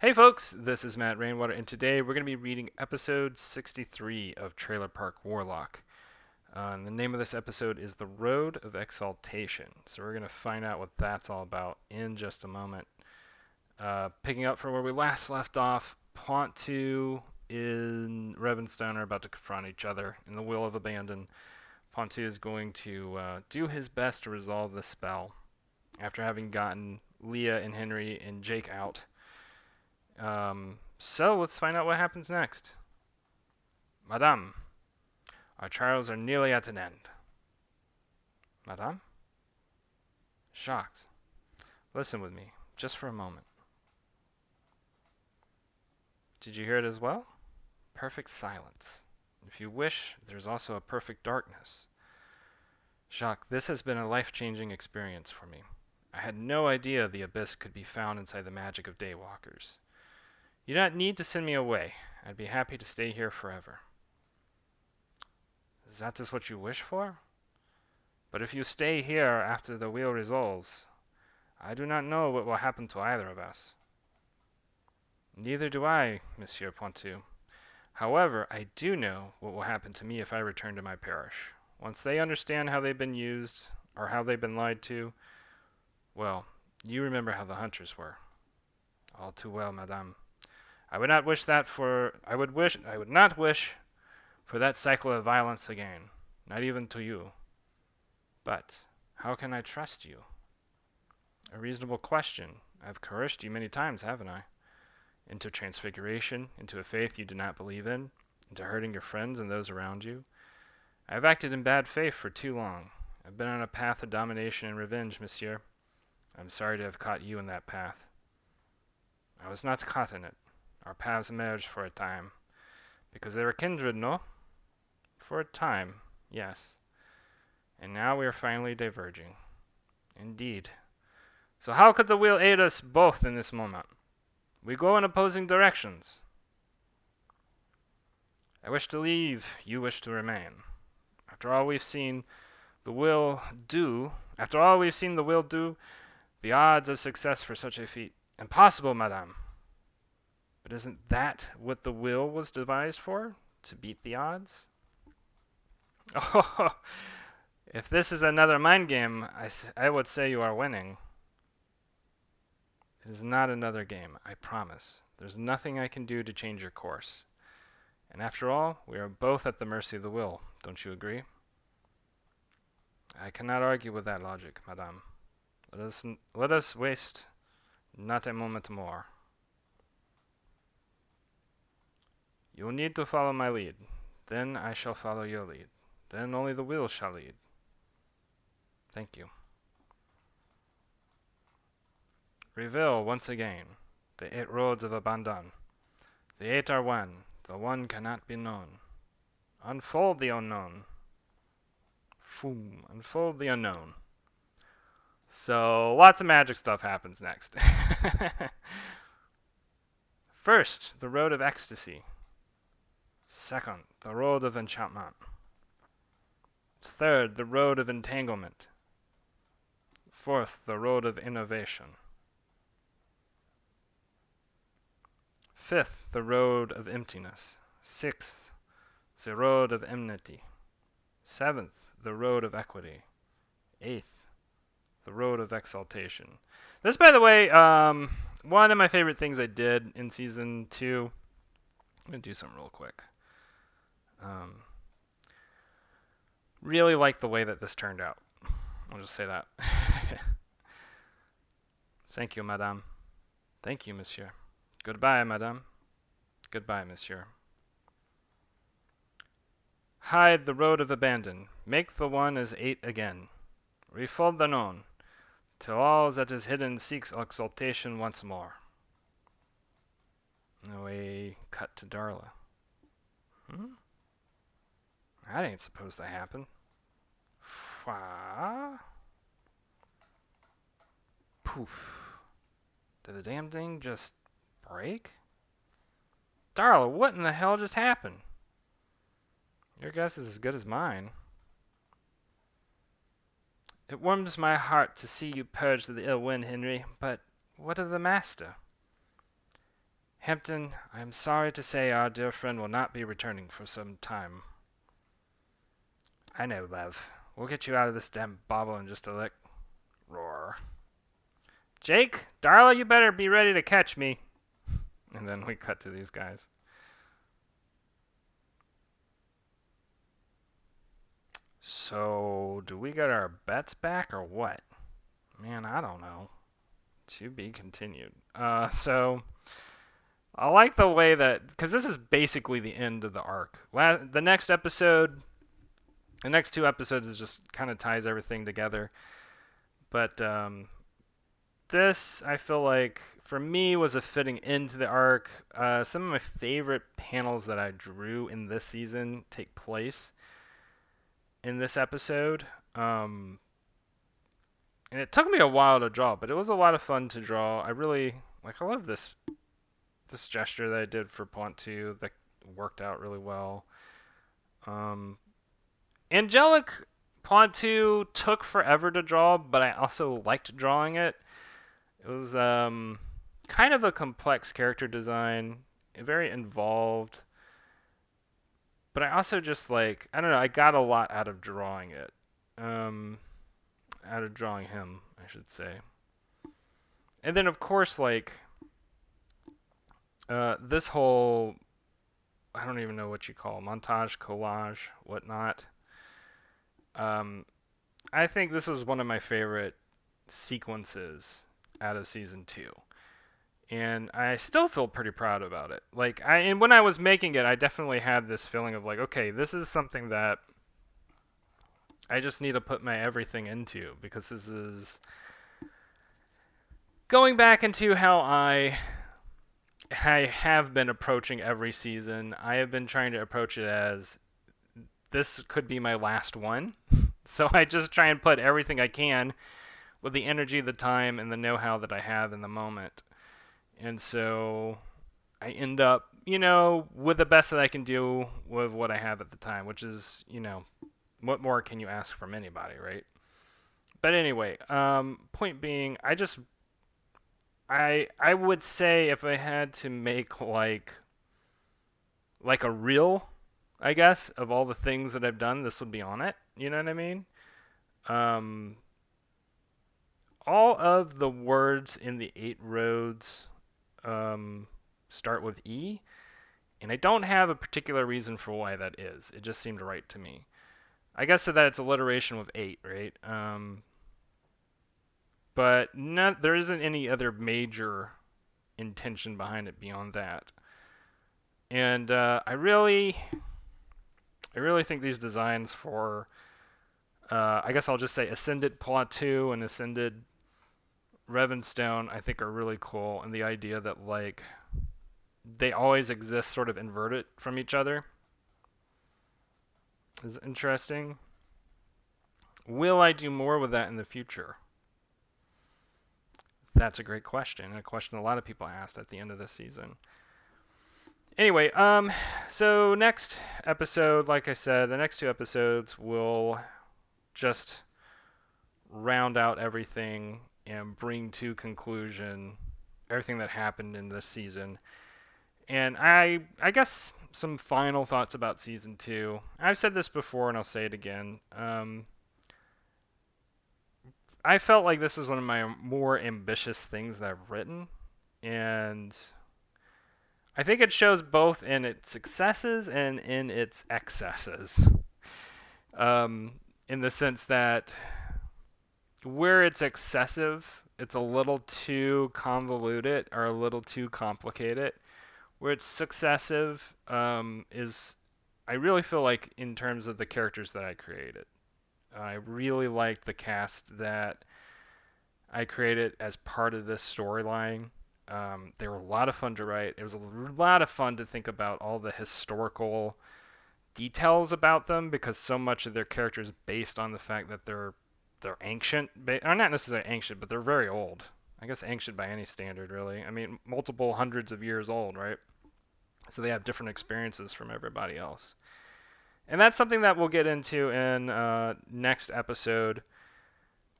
Hey folks, this is Matt Rainwater, and today we're going to be reading episode 63 of Trailer Park Warlock. And the name of this episode is The Road of Exaltation. So we're going to find out what that's all about in just a moment. Picking up from where we last left off, Pointu and Revenstone are about to confront each other in the Will of Abandon. Pointu is going to do his best to resolve the spell after having gotten Leah and Henry and Jake out. So let's find out what happens next. Madame, our trials are nearly at an end. Madame? Shocked. Listen with me, just for a moment. Did you hear it as well? Perfect silence. If you wish, there's also a perfect darkness. Jacques, this has been a life-changing experience for me. I had no idea the abyss could be found inside the magic of daywalkers. You do not need to send me away. I'd be happy to stay here forever. Is that just what you wish for? But if you stay here after the wheel resolves, I do not know what will happen to either of us. Neither do I, Monsieur Pointu. However, I do know what will happen to me if I return to my parish. Once they understand how they've been used, or how they've been lied to, well, you remember how the hunters were. All too well, madame. I would not wish for that cycle of violence again, not even to you. But how can I trust you? A reasonable question. I've coerced you many times, haven't I? Into transfiguration, into a faith you do not believe in, into hurting your friends and those around you. I've acted in bad faith for too long. I've been on a path of domination and revenge, monsieur. I'm sorry to have caught you in that path. I was not caught in it. Our paths merged for a time. Because they were kindred, no? For a time, yes. And now we are finally diverging. Indeed. So how could the wheel aid us both in this moment? We go in opposing directions. I wish to leave, you wish to remain. After all we've seen the will do, the odds of success for such a feat, impossible, madame. But isn't that what the will was devised for? To beat the odds? Oh, if this is another mind game, I would say you are winning. It is not another game, I promise. There's nothing I can do to change your course. And after all, we are both at the mercy of the will, don't you agree? I cannot argue with that logic, madame. Let us waste not a moment more. You will need to follow my lead. Then I shall follow your lead. Then only the will shall lead. Thank you. Reveal once again the 8 roads of abandon. The 8 are one. The one cannot be known. Unfold the unknown. Foom. Unfold the unknown. So, lots of magic stuff happens next. First, the road of ecstasy. Second, the road of enchantment. Third, the road of entanglement. Fourth, the road of innovation. Fifth, the road of emptiness. Sixth, the road of enmity. Seventh, the road of equity. Eighth, the road of exaltation. This, by the way, one of my favorite things I did in season 2. I'm going to do something real quick. Really like the way that this turned out. I'll just say that. Thank you, madame. Thank you, monsieur. Goodbye, madame. Goodbye, monsieur. Hide the road of abandon. Make the one as 8 again. Refold the known. Till all that is hidden seeks exaltation once more. Now we cut to Darla. That ain't supposed to happen. Poof. Did the damn thing just break? Darla, what in the hell just happened? Your guess is as good as mine. It warms my heart to see you purge the ill wind, Henry, but what of the master? Hampton, I am sorry to say our dear friend will not be returning for some time. I know, Lev. We'll get you out of this damn bobble in just a lick. Roar. Jake, Darla, you better be ready to catch me. And then we cut to these guys. So, do we get our bets back or what? Man, I don't know. To be continued. So I like the way that, because this is basically the end of the arc. The next episode, the next two episodes is just kind of ties everything together. But this, I feel like, for me, was a fitting end to the arc. Some of my favorite panels that I drew in this season take place in this episode. And it took me a while to draw, but it was a lot of fun to draw. I love this gesture that I did for Pointu that worked out really well. Angelic Pointu took forever to draw, but I also liked drawing it. It was kind of a complex character design, very involved. But I also just I don't know, I got a lot out of drawing it. Out of drawing him, I should say. And then, of course, this whole, I don't even know what you call it, montage, collage, whatnot. I think this is one of my favorite sequences out of season 2. And I still feel pretty proud about it. And when I was making it, I definitely had this feeling of okay, this is something that I just need to put my everything into, because this is going back into how I have been approaching every season. I have been trying to approach it as this could be my last one. So I just try and put everything I can with the energy, the time, and the know-how that I have in the moment. And so I end up, with the best that I can do with what I have at the time, which is, what more can you ask from anybody, right? But anyway, point being, I would say if I had to make like a reel, I guess, of all the things that I've done, this would be on it. You know what I mean? All of the words in the 8 roads start with E, and I don't have a particular reason for why that is. It just seemed right to me. I guess so that it's alliteration with 8, right? But there isn't any other major intention behind it beyond that. And I really think these designs for, I guess I'll just say Ascended Pointu and Ascended Revenstone, I think are really cool. And the idea that they always exist sort of inverted from each other is interesting. Will I do more with that in the future? That's a great question, and a question a lot of people asked at the end of this season. Anyway, so next episode, like I said, the next 2 episodes will just round out everything and bring to conclusion everything that happened in this season. And I guess some final thoughts about season 2. I've said this before and I'll say it again. I felt like this was one of my more ambitious things that I've written, and I think it shows both in its successes and in its excesses. In the sense that where it's excessive, it's a little too convoluted or a little too complicated. Where it's successive is, I really feel like in terms of the characters that I created. I really liked the cast that I created as part of this storyline. They were a lot of fun to write. It was a lot of fun to think about all the historical details about them, because so much of their characters is based on the fact that they're ancient. Or not necessarily ancient, but they're very old. I guess ancient by any standard, really. I mean, multiple hundreds of years old, right? So they have different experiences from everybody else. And that's something that we'll get into in next episode.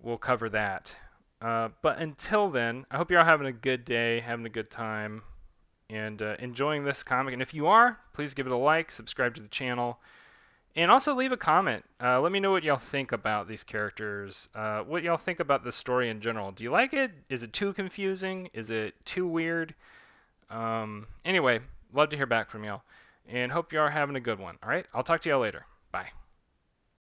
We'll cover that. But until then, I hope you're all having a good day, having a good time. and enjoying this comic. And if you are, please give it a like, subscribe to the channel, and also leave a comment. Let me know what y'all think about these characters, what y'all think about the story in general. Do you like it? Is it too confusing? Is it too weird? Anyway, love to hear back from y'all, and hope you are having a good one. All right, I'll talk to y'all later. Bye.